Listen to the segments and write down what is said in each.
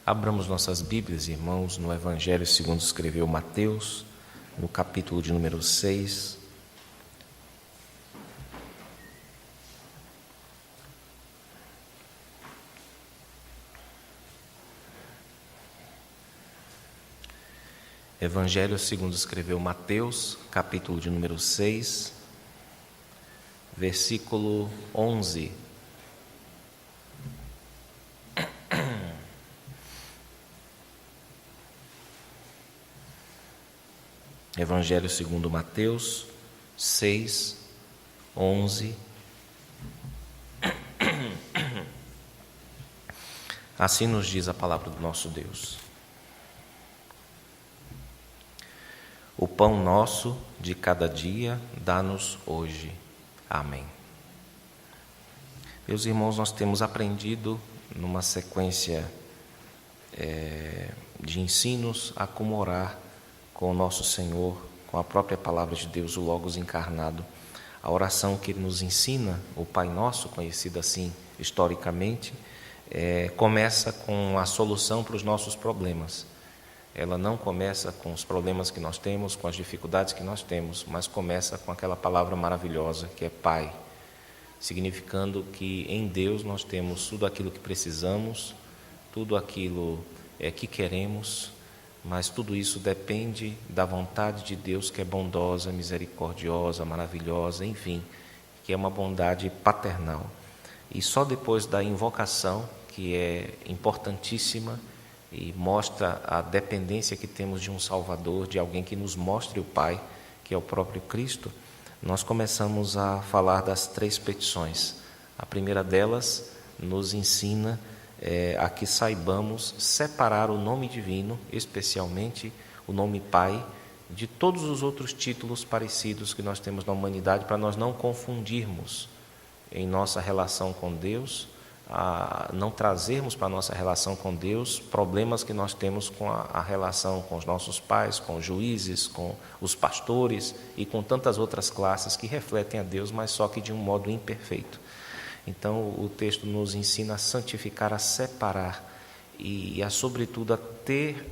Abramos nossas Bíblias, irmãos, no Evangelho segundo escreveu Mateus, no capítulo de número 6. Evangelho segundo escreveu Mateus, capítulo de número 6, versículo 11. Evangelho segundo Mateus 6, 11. Assim nos diz a palavra do nosso Deus. O pão nosso de cada dia dá-nos hoje. Amém. Meus irmãos, nós temos aprendido numa sequência de ensinos a como orar com o nosso Senhor, com a própria palavra de Deus, o Logos encarnado. A oração que Ele nos ensina, o Pai Nosso, conhecido assim historicamente, começa com a solução para os nossos problemas. Ela não começa com os problemas que nós temos, com as dificuldades que nós temos, mas começa com aquela palavra maravilhosa que é Pai, significando que em Deus nós temos tudo aquilo que precisamos, tudo aquilo que queremos, mas tudo isso depende da vontade de Deus, que é bondosa, misericordiosa, maravilhosa, enfim, que é uma bondade paternal. E só depois da invocação, que é importantíssima e mostra a dependência que temos de um Salvador, de alguém que nos mostre o Pai, que é o próprio Cristo, nós começamos a falar das 3 petições. A primeira delas nos ensina a que saibamos separar o nome divino, especialmente o nome Pai, de todos os outros títulos parecidos que nós temos na humanidade, para nós não confundirmos em nossa relação com Deus, não trazermos para a nossa relação com Deus problemas que nós temos com a relação com os nossos pais, com os juízes, com os pastores e com tantas outras classes que refletem a Deus, mas só que de um modo imperfeito. Então, o texto nos ensina a santificar, a separar e sobretudo, a ter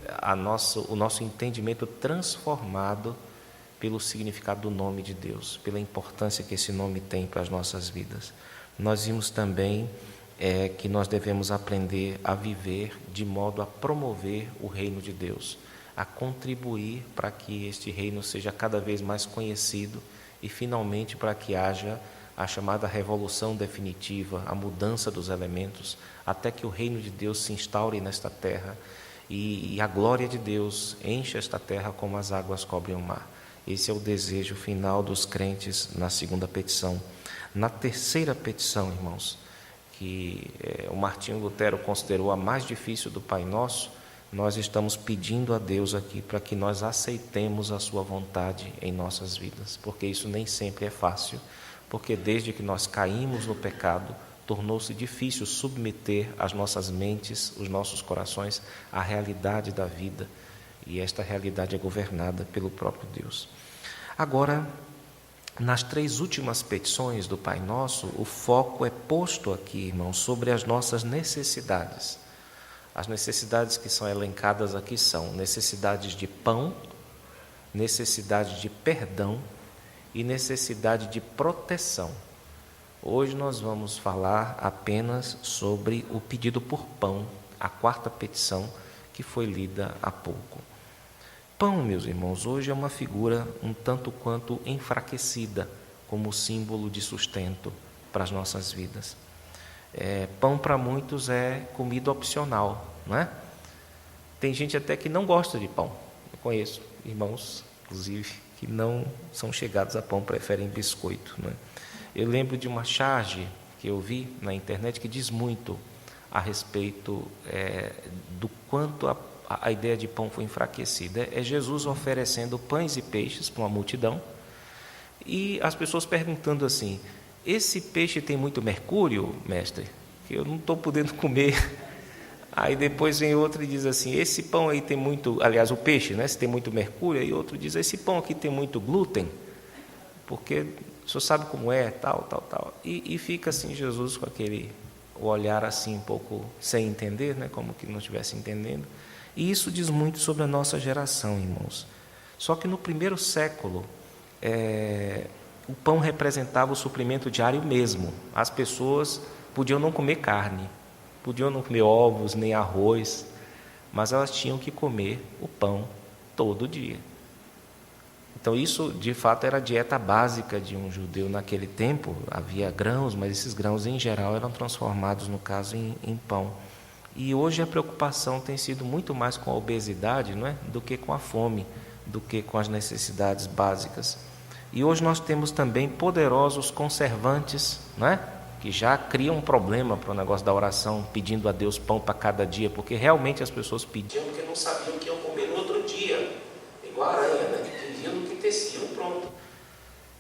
o nosso entendimento transformado pelo significado do nome de Deus, pela importância que esse nome tem para as nossas vidas. Nós vimos também que nós devemos aprender a viver de modo a promover o reino de Deus, a contribuir para que este reino seja cada vez mais conhecido e, finalmente, para que haja a chamada revolução definitiva, a mudança dos elementos, até que o reino de Deus se instaure nesta terra e a glória de Deus encha esta terra como as águas cobrem o mar. Esse é o desejo final dos crentes na segunda petição. Na terceira petição, irmãos, que o Martinho Lutero considerou a mais difícil do Pai Nosso, nós estamos pedindo a Deus aqui para que nós aceitemos a sua vontade em nossas vidas, porque isso nem sempre é fácil, porque desde que nós caímos no pecado, tornou-se difícil submeter as nossas mentes, os nossos corações à realidade da vida, e esta realidade é governada pelo próprio Deus. Agora, nas 3 últimas petições do Pai Nosso, o foco é posto aqui, irmãos, sobre as nossas necessidades. As necessidades que são elencadas aqui são necessidades de pão, necessidade de perdão e necessidade de proteção. Hoje nós vamos falar apenas sobre o pedido por pão, a 4ª petição que foi lida há pouco. Pão, meus irmãos, hoje é uma figura um tanto quanto enfraquecida como símbolo de sustento para as nossas vidas. Pão para muitos é comida opcional, não é? Tem gente até que não gosta de pão. Eu conheço irmãos, inclusive, que não são chegados a pão, preferem biscoito, não é? Eu lembro de uma charge que eu vi na internet que diz muito a respeito do quanto a ideia de pão foi enfraquecida. É Jesus oferecendo pães e peixes para uma multidão e as pessoas perguntando assim: esse peixe tem muito mercúrio, mestre? Que eu não estou podendo comer. Aí depois vem outro e diz assim: esse pão aí tem muito, aliás, o peixe, né? Se tem muito mercúrio, aí outro diz: esse pão aqui tem muito glúten, porque o senhor sabe como é, tal. E fica assim Jesus com aquele o olhar assim um pouco sem entender, né? Como que não estivesse entendendo. E isso diz muito sobre a nossa geração, irmãos. Só que no primeiro século, o pão representava o suprimento diário mesmo. As pessoas podiam não comer carne, podiam não comer ovos, nem arroz, mas elas tinham que comer o pão todo dia. Então isso, de fato, era a dieta básica de um judeu naquele tempo. Havia grãos, mas esses grãos, em geral, eram transformados, no caso, em pão. E hoje a preocupação tem sido muito mais com a obesidade, não é? Do que com a fome, do que com as necessidades básicas. E hoje nós temos também poderosos conservantes, não é? Que já criam um problema para o negócio da oração, pedindo a Deus pão para cada dia, porque realmente as pessoas pediam porque não sabiam o que iam comer no outro dia, igual a aranha, né? Que pediam no que teciam, pronto.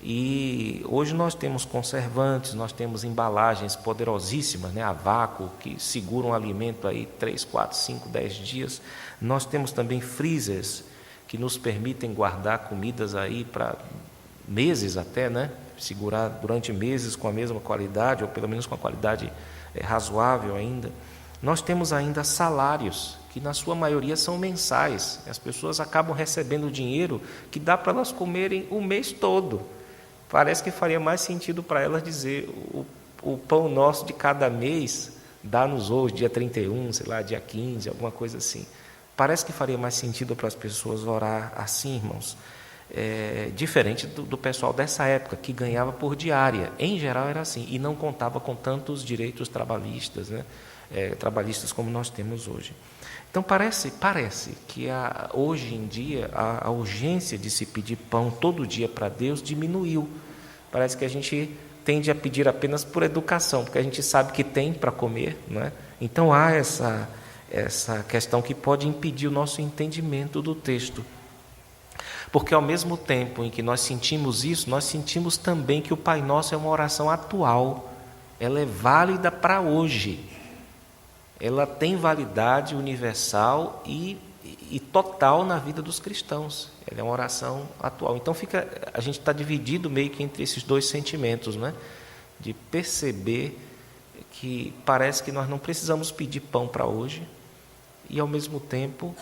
E hoje nós temos conservantes, nós temos embalagens poderosíssimas, né? A vácuo, que seguram o alimento aí 3, 4, 5, 10 dias. Nós temos também freezers, que nos permitem guardar comidas aí para meses até, né? Segurar durante meses com a mesma qualidade, ou pelo menos com a qualidade razoável ainda. Nós temos ainda salários, que na sua maioria são mensais. As pessoas acabam recebendo dinheiro que dá para elas comerem o mês todo. Parece que faria mais sentido para elas dizer o pão nosso de cada mês dá-nos hoje, dia 31, sei lá, dia 15, alguma coisa assim. Parece que faria mais sentido para as pessoas orar assim, irmãos. Diferente do pessoal dessa época, que ganhava por diária. Em geral era assim, e não contava com tantos direitos trabalhistas, né? Trabalhistas como nós temos hoje. Então parece que hoje em dia a urgência de se pedir pão todo dia para Deus diminuiu. Parece que a gente tende a pedir apenas por educação, porque a gente sabe que tem para comer, não é? Então há essa questão que pode impedir o nosso entendimento do texto. Porque ao mesmo tempo em que nós sentimos isso, nós sentimos também que o Pai Nosso é uma oração atual. Ela é válida para hoje. Ela tem validade universal e total na vida dos cristãos. Ela é uma oração atual. Então a gente está dividido meio que entre esses dois sentimentos, né? De perceber que parece que nós não precisamos pedir pão para hoje e, ao mesmo tempo,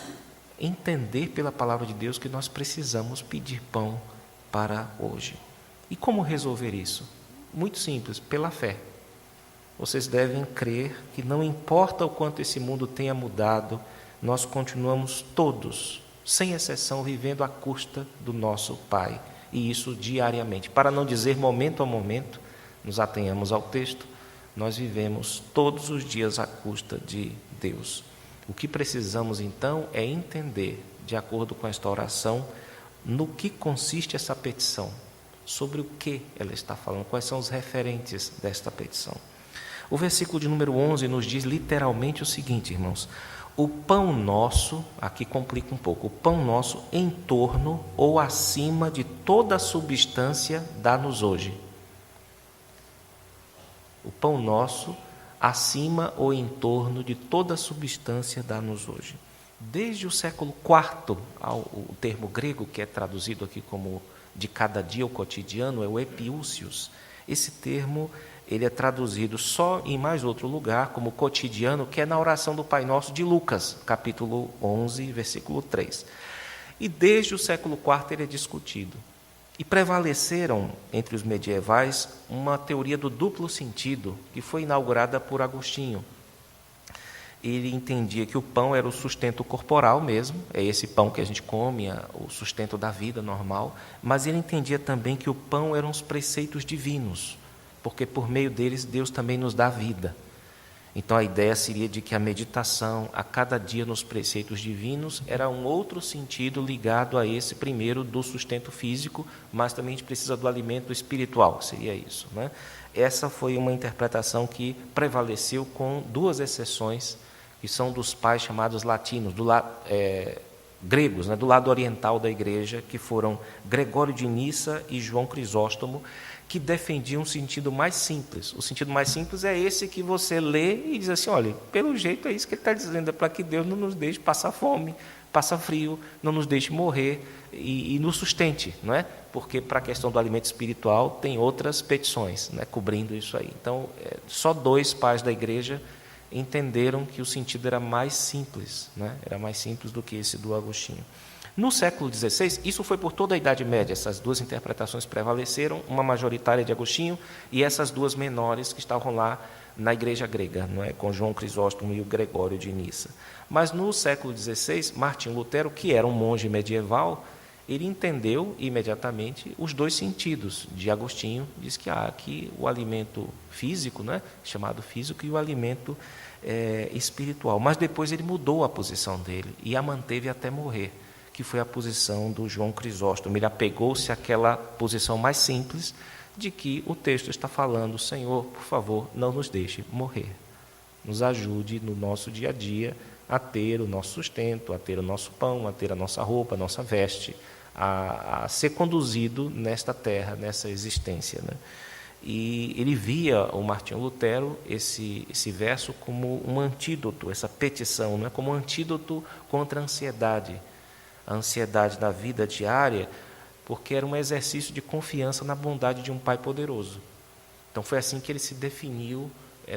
entender pela palavra de Deus que nós precisamos pedir pão para hoje. E como resolver isso? Muito simples, pela fé. Vocês devem crer que não importa o quanto esse mundo tenha mudado, nós continuamos todos, sem exceção, vivendo à custa do nosso Pai. E isso diariamente. Para não dizer momento a momento, nos atenhamos ao texto, nós vivemos todos os dias à custa de Deus. O que precisamos, então, é entender, de acordo com esta oração, no que consiste essa petição, sobre o que ela está falando, quais são os referentes desta petição. O versículo de número 11 nos diz literalmente o seguinte, irmãos: o pão nosso, aqui complica um pouco, o pão nosso em torno ou acima de toda a substância dá-nos hoje. O pão nosso acima ou em torno de toda a substância dá-nos hoje. Desde o século IV, o termo grego que é traduzido aqui como de cada dia, o cotidiano, é o epiúcios. Esse termo ele é traduzido só em mais outro lugar como cotidiano, que é na oração do Pai Nosso de Lucas, capítulo 11, versículo 3. E desde o século IV ele é discutido. E prevaleceram entre os medievais uma teoria do duplo sentido, que foi inaugurada por Agostinho. Ele entendia que o pão era o sustento corporal mesmo, é esse pão que a gente come, o sustento da vida normal, mas ele entendia também que o pão eram os preceitos divinos, porque por meio deles Deus também nos dá vida. Então a ideia seria de que a meditação a cada dia nos preceitos divinos era um outro sentido ligado a esse primeiro do sustento físico, mas também a gente precisa do alimento espiritual, seria isso, né? Essa foi uma interpretação que prevaleceu com duas exceções, que são dos pais chamados latinos, gregos, né, do lado oriental da igreja, que foram Gregório de Nissa e João Crisóstomo, que defendiam um sentido mais simples. O sentido mais simples é esse que você lê e diz assim, olha, pelo jeito é isso que ele está dizendo, é para que Deus não nos deixe passar fome, passa frio, não nos deixe morrer e nos sustente, não é? Porque para a questão do alimento espiritual tem outras petições, né, cobrindo isso aí. Então, só 2 pais da igreja entenderam que o sentido era mais simples, né? Era mais simples do que esse do Agostinho. No século XVI, isso foi por toda a Idade Média, essas 2 interpretações prevaleceram, uma majoritária de Agostinho e essas 2 menores que estavam lá na igreja grega, não é? Com João Crisóstomo e o Gregório de Nissa. Mas no século XVI, Martinho Lutero, que era um monge medieval, ele entendeu imediatamente os 2 sentidos de Agostinho, diz que há aqui o alimento físico, né, chamado físico, e o alimento espiritual. Mas depois ele mudou a posição dele e a manteve até morrer, que foi a posição do João Crisóstomo. Ele apegou-se àquela posição mais simples de que o texto está falando: Senhor, por favor, não nos deixe morrer. Nos ajude no nosso dia a dia a ter o nosso sustento, a ter o nosso pão, a ter a nossa roupa, a nossa veste, a ser conduzido nesta terra, nessa existência, né? E ele via, o Martinho Lutero, esse verso como um antídoto, essa petição, né? Como um antídoto contra a ansiedade da vida diária, porque era um exercício de confiança na bondade de um Pai poderoso. Então foi assim que ele se definiu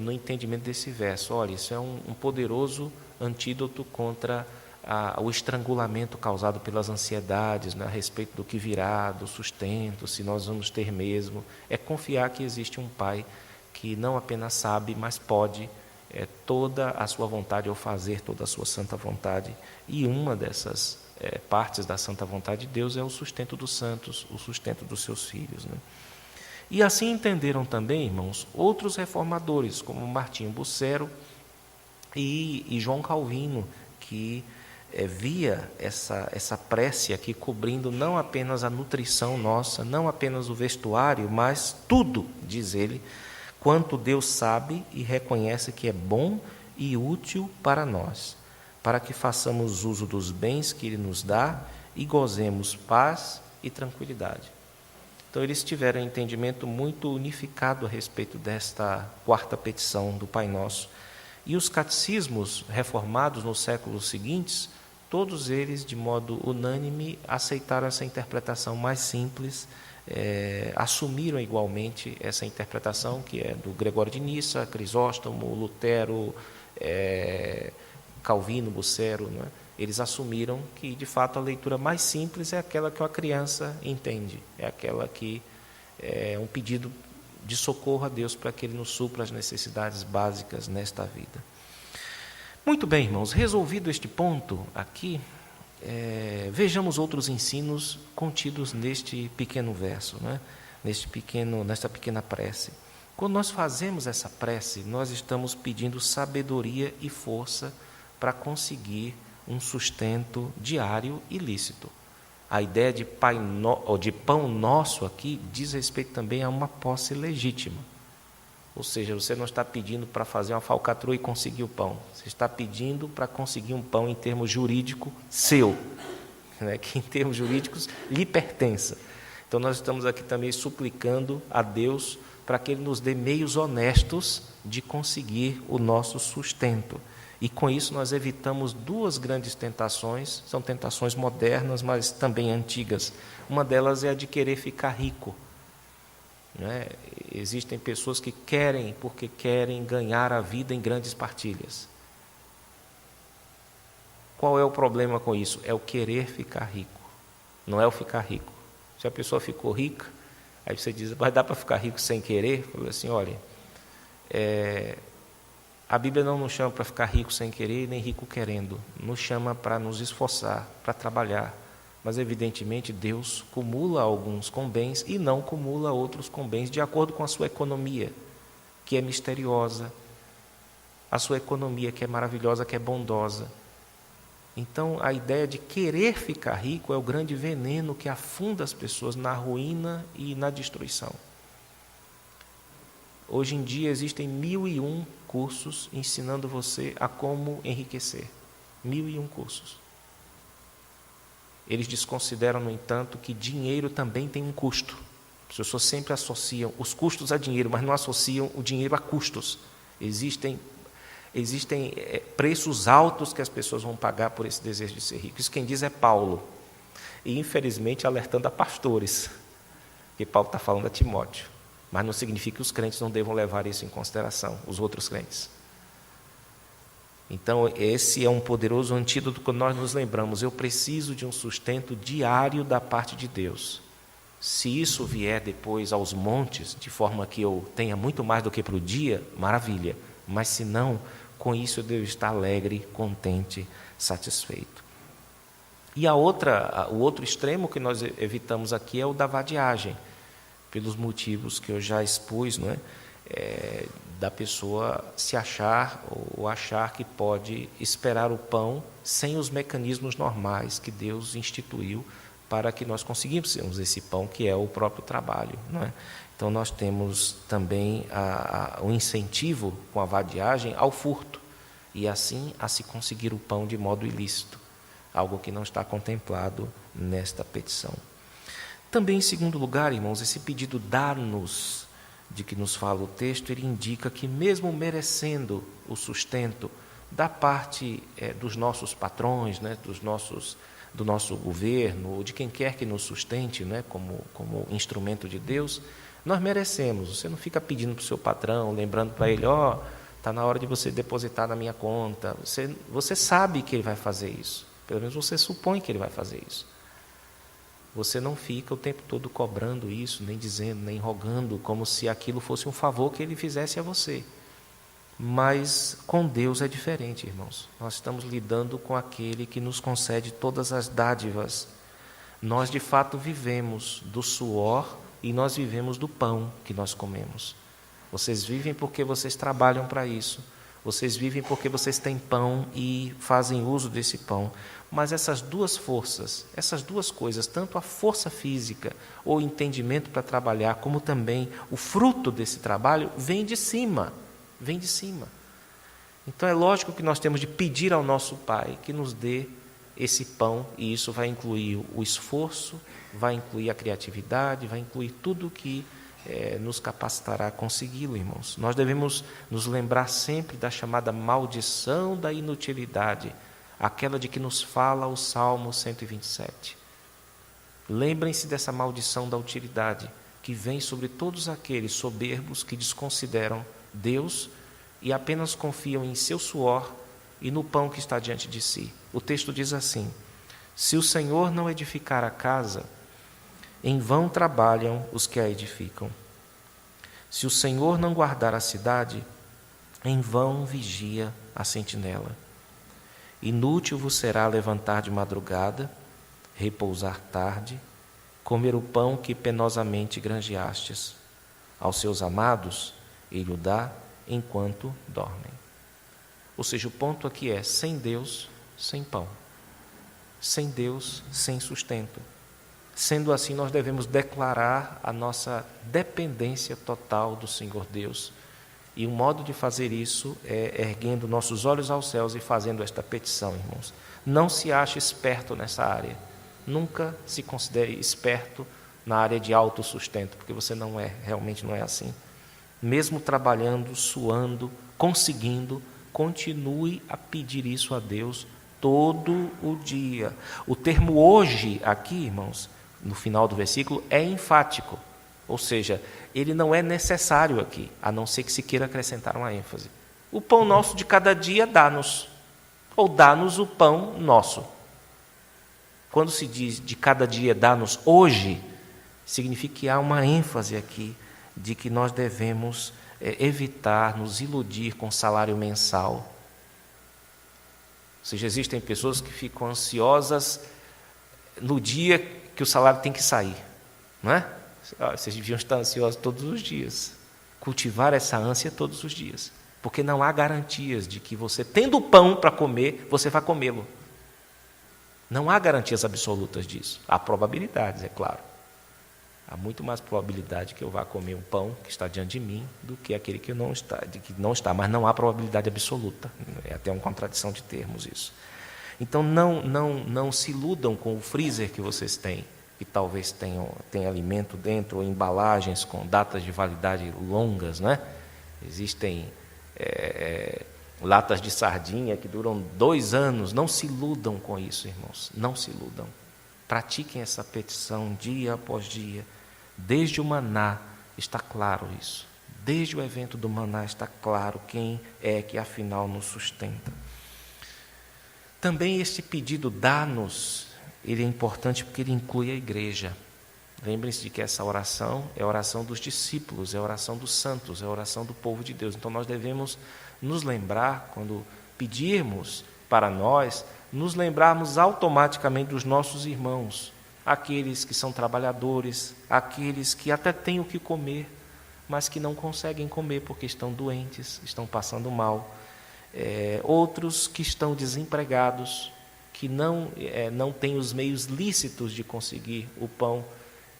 no entendimento desse verso. Olha, isso é um poderoso antídoto contra o estrangulamento causado pelas ansiedades, né, a respeito do que virá, do sustento, se nós vamos ter mesmo. É confiar que existe um Pai que não apenas sabe, mas pode toda a sua vontade, ou fazer toda a sua santa vontade. E uma dessas partes da santa vontade de Deus é o sustento dos santos, o sustento dos seus filhos, né? E assim entenderam também, irmãos, outros reformadores, como Martinho Bucero e João Calvino, que via essa prece aqui cobrindo não apenas a nutrição nossa, não apenas o vestuário, mas tudo, diz ele, quanto Deus sabe e reconhece que é bom e útil para nós, para que façamos uso dos bens que Ele nos dá e gozemos paz e tranquilidade. Então, eles tiveram um entendimento muito unificado a respeito desta 4ª petição do Pai Nosso. E os catecismos reformados nos séculos seguintes, todos eles, de modo unânime, aceitaram essa interpretação mais simples, assumiram igualmente essa interpretação, que é do Gregório de Nissa, Crisóstomo, Lutero, Calvino, Bucero, não é? Eles assumiram que, de fato, a leitura mais simples é aquela que a criança entende, é aquela que é um pedido de socorro a Deus para que Ele nos supra as necessidades básicas nesta vida. Muito bem, irmãos, resolvido este ponto aqui, vejamos outros ensinos contidos neste pequeno verso, né? Nesta pequena prece. Quando nós fazemos essa prece, nós estamos pedindo sabedoria e força para conseguir um sustento diário e lícito. A ideia de pão nosso aqui diz respeito também a uma posse legítima. Ou seja, você não está pedindo para fazer uma falcatrua e conseguir o pão. Você está pedindo para conseguir um pão em termos jurídicos seu, né, que em termos jurídicos lhe pertença. Então nós estamos aqui também suplicando a Deus para que Ele nos dê meios honestos de conseguir o nosso sustento. E com isso nós evitamos 2 grandes tentações, são tentações modernas, mas também antigas. Uma delas é a de querer ficar rico. Né? Existem pessoas que querem, porque querem ganhar a vida em grandes partilhas. Qual é o problema com isso? É o querer ficar rico, não é o ficar rico. Se a pessoa ficou rica, aí você diz, vai dar para ficar rico sem querer? Fala assim, olha, a Bíblia não nos chama para ficar rico sem querer, nem rico querendo. Nos chama para nos esforçar, para trabalhar. Mas, evidentemente, Deus cumula alguns com bens e não cumula outros com bens de acordo com a sua economia, que é misteriosa, a sua economia que é maravilhosa, que é bondosa. Então, a ideia de querer ficar rico é o grande veneno que afunda as pessoas na ruína e na destruição. Hoje em dia existem 1001 cursos ensinando você a como enriquecer. 1001 cursos. Eles desconsideram, no entanto, que dinheiro também tem um custo. As pessoas sempre associam os custos a dinheiro, mas não associam o dinheiro a custos. Existem existem preços altos que as pessoas vão pagar por esse desejo de ser rico. Isso quem diz é Paulo. E, infelizmente, alertando a pastores, que Paulo está falando a Timóteo. Mas não significa que os crentes não devam levar isso em consideração, os outros crentes. Então, esse é um poderoso antídoto quando nós nos lembramos, eu preciso de um sustento diário da parte de Deus. Se isso vier depois aos montes, de forma que eu tenha muito mais do que para o dia, maravilha. Mas se não, com isso eu devo estar alegre, contente, satisfeito. E o outro extremo que nós evitamos aqui é o da vadiagem, pelos motivos que eu já expus, não é? Da pessoa se achar ou achar que pode esperar o pão sem os mecanismos normais que Deus instituiu para que nós conseguíssemos esse pão, que é o próprio trabalho, não é? Então, nós temos também o incentivo com a vadiagem ao furto, e assim a se conseguir o pão de modo ilícito, algo que não está contemplado nesta petição. Também, em segundo lugar, irmãos, esse pedido dá-nos, de que nos fala o texto, ele indica que mesmo merecendo o sustento da parte dos nossos patrões, né, do nosso governo, ou de quem quer que nos sustente, né, como instrumento de Deus, nós merecemos. Você não fica pedindo para o seu patrão, lembrando para ele, está na hora de você depositar na minha conta. Você sabe que ele vai fazer isso, pelo menos você supõe que ele vai fazer isso. Você não fica o tempo todo cobrando isso, nem dizendo, nem rogando, como se aquilo fosse um favor que ele fizesse a você. Mas com Deus é diferente, irmãos. Nós estamos lidando com aquele que nos concede todas as dádivas. Nós, de fato, vivemos do suor e nós vivemos do pão que nós comemos. Vocês vivem porque vocês trabalham para isso. Vocês vivem porque vocês têm pão e fazem uso desse pão. Mas essas duas forças, essas duas coisas, tanto a força física ou o entendimento para trabalhar, como também o fruto desse trabalho, vem de cima. Vem de cima. Então é lógico que nós temos de pedir ao nosso Pai que nos dê esse pão, e isso vai incluir o esforço, vai incluir a criatividade, vai incluir tudo que nos capacitará a consegui-lo, irmãos. Nós devemos nos lembrar sempre da chamada maldição da inutilidade, aquela de que nos fala o Salmo 127. Lembrem-se dessa maldição da utilidade, que vem sobre todos aqueles soberbos que desconsideram Deus e apenas confiam em seu suor e no pão que está diante de si. O texto diz assim: se o Senhor não edificar a casa, em vão trabalham os que a edificam. Se o Senhor não guardar a cidade, em vão vigia a sentinela. Inútil vos será levantar de madrugada, repousar tarde, comer o pão que penosamente granjeastes. Aos seus amados ele o dá enquanto dormem. Ou seja, o ponto aqui é: sem Deus, sem pão. Sem Deus, sem sustento. Sendo assim, nós devemos declarar a nossa dependência total do Senhor Deus. E o modo de fazer isso é erguendo nossos olhos aos céus e fazendo esta petição, irmãos. Não se ache esperto nessa área. Nunca se considere esperto na área de autossustento, porque você não é, realmente não é assim. Mesmo trabalhando, suando, conseguindo, continue a pedir isso a Deus todo o dia. O termo hoje aqui, irmãos, no final do versículo, é enfático. Ou seja, ele não é necessário aqui, a não ser que se queira acrescentar uma ênfase. O pão nosso de cada dia dá-nos, ou dá-nos o pão nosso. Quando se diz de cada dia dá-nos hoje, significa que há uma ênfase aqui de que nós devemos evitar nos iludir com salário mensal. Ou seja, existem pessoas que ficam ansiosas no dia que o salário tem que sair, não é? Vocês deviam estar ansiosos todos os dias, cultivar essa ânsia todos os dias, porque não há garantias de que você, tendo pão para comer, você vai comê-lo. Não há garantias absolutas disso. Há probabilidades, é claro. Há muito mais probabilidade que eu vá comer um pão que está diante de mim do que aquele que não está, mas não há probabilidade absoluta. É até uma contradição de termos isso. Então não se iludam com o freezer que vocês têm, que talvez tenha alimento dentro, ou embalagens com datas de validade longas, né? Existem latas de sardinha que duram 2 anos. Não se iludam com isso, irmãos, não se iludam. Pratiquem essa petição dia após dia. Desde o maná está claro isso. Desde o evento do maná está claro quem é que afinal nos sustenta. Também este pedido dá-nos, ele é importante porque ele inclui a igreja. Lembrem-se de que essa oração é a oração dos discípulos, é a oração dos santos, é a oração do povo de Deus. Então nós devemos nos lembrar, quando pedirmos para nós, nos lembrarmos automaticamente dos nossos irmãos, aqueles que são trabalhadores, aqueles que até têm o que comer, mas que não conseguem comer porque estão doentes, estão passando mal. Outros que estão desempregados, que não têm os meios lícitos de conseguir o pão,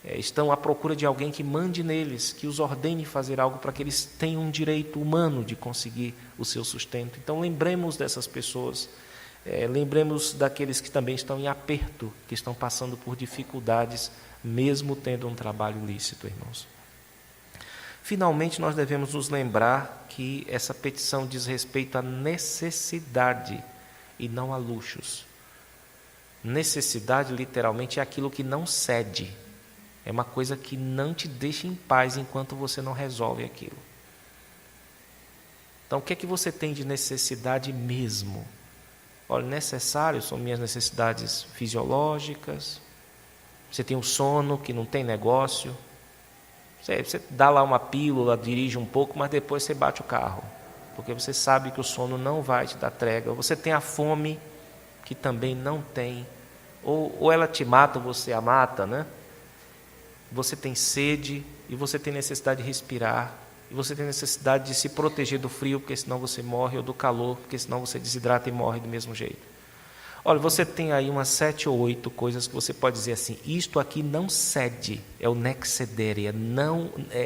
estão à procura de alguém que mande neles, que os ordene fazer algo para que eles tenham um direito humano de conseguir o seu sustento. Então lembremos dessas pessoas, lembremos daqueles que também estão em aperto, que estão passando por dificuldades, mesmo tendo um trabalho lícito, irmãos. Finalmente, nós devemos nos lembrar que essa petição diz respeito à necessidade e não a luxos. Necessidade, literalmente, é aquilo que não cede. É uma coisa que não te deixa em paz enquanto você não resolve aquilo. Então, o que é que você tem de necessidade mesmo? Olha, necessário são minhas necessidades fisiológicas. Você tem um sono que não tem negócio. Você dá lá uma pílula, dirige um pouco, mas depois você bate o carro, porque você sabe que o sono não vai te dar trégua. Você tem a fome, que também não tem, ou ela te mata ou você a mata, né? Você tem sede e você tem necessidade de respirar, e você tem necessidade de se proteger do frio, porque senão você morre, ou do calor, porque senão você desidrata e morre do mesmo jeito. Olha, você tem aí umas 7 ou 8 coisas que você pode dizer assim, isto aqui não cede, é o nexedere,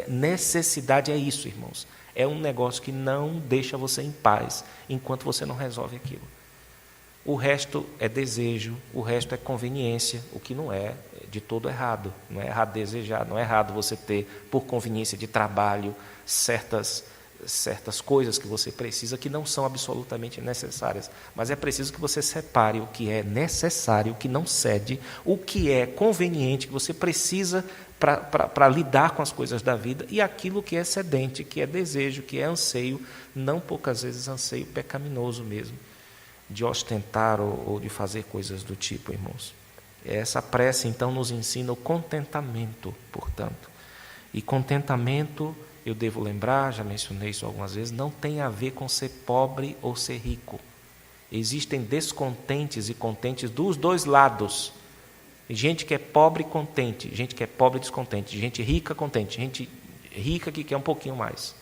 necessidade é isso, irmãos. É um negócio que não deixa você em paz, enquanto você não resolve aquilo. O resto é desejo, o resto é conveniência, o que não é de todo errado. Não é errado desejar, não é errado você ter, por conveniência de trabalho, certas coisas que você precisa que não são absolutamente necessárias, mas é preciso que você separe o que é necessário, o que não cede, o que é conveniente, que você precisa para lidar com as coisas da vida, e aquilo que é cedente, que é desejo, que é anseio, não poucas vezes anseio pecaminoso mesmo, de ostentar ou de fazer coisas do tipo, irmãos. Essa prece, então, nos ensina o contentamento, portanto. E contentamento, eu devo lembrar, já mencionei isso algumas vezes, não tem a ver com ser pobre ou ser rico. Existem descontentes e contentes dos dois lados. Gente que é pobre contente, gente que é pobre descontente, gente rica contente, gente rica que quer um pouquinho mais.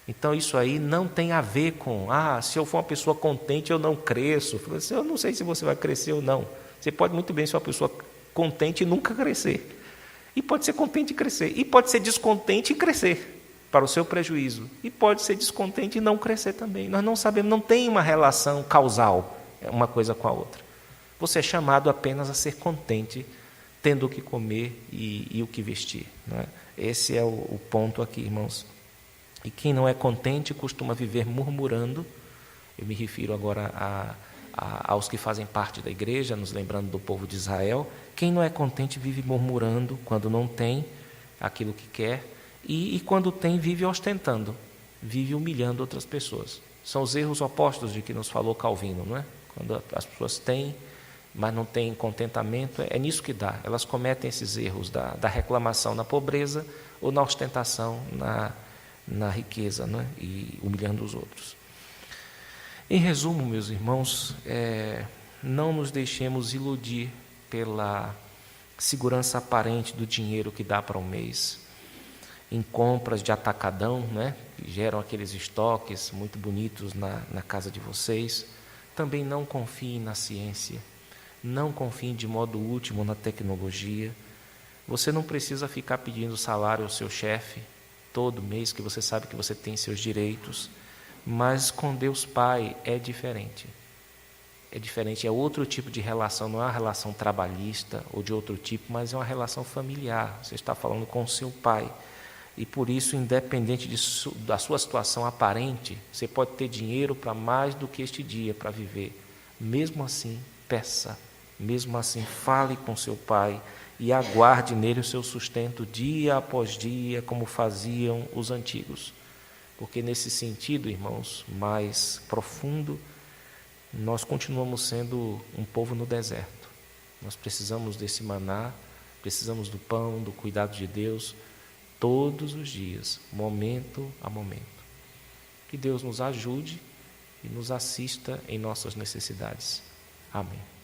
Então isso aí não tem a ver com, se eu for uma pessoa contente eu não cresço. Eu não sei se você vai crescer ou não. Você pode muito bem ser uma pessoa contente e nunca crescer. E pode ser contente e crescer. E pode ser descontente e crescer, para o seu prejuízo. E pode ser descontente e não crescer também. Nós não sabemos, não tem uma relação causal, uma coisa com a outra. Você é chamado apenas a ser contente, tendo o que comer e o que vestir. Não é? Esse é o ponto aqui, irmãos. E quem não é contente costuma viver murmurando. Eu me refiro agora aos que fazem parte da igreja, nos lembrando do povo de Israel. Quem não é contente vive murmurando quando não tem aquilo que quer, e quando tem, vive ostentando, vive humilhando outras pessoas. São os erros opostos de que nos falou Calvino, não é? Quando as pessoas têm, mas não têm contentamento, é nisso que dá. Elas cometem esses erros da reclamação na pobreza ou na ostentação na riqueza, não é? E humilhando os outros. Em resumo, meus irmãos, não nos deixemos iludir pela segurança aparente do dinheiro que dá para um mês, em compras de atacadão, né, que geram aqueles estoques muito bonitos na casa de vocês. Também não confiem na ciência, não confiem de modo último na tecnologia. Você não precisa ficar pedindo salário ao seu chefe todo mês, que você sabe que você tem seus direitos. Mas com Deus Pai é diferente. É diferente, é outro tipo de relação, não é uma relação trabalhista ou de outro tipo, mas é uma relação familiar. Você está falando com o seu Pai. E por isso, independente da sua situação aparente, você pode ter dinheiro para mais do que este dia para viver. Mesmo assim, peça. Mesmo assim, fale com seu pai e aguarde nele o seu sustento dia após dia, como faziam os antigos. Porque nesse sentido, irmãos, mais profundo, nós continuamos sendo um povo no deserto. Nós precisamos desse maná, precisamos do pão, do cuidado de Deus, todos os dias, momento a momento. Que Deus nos ajude e nos assista em nossas necessidades. Amém.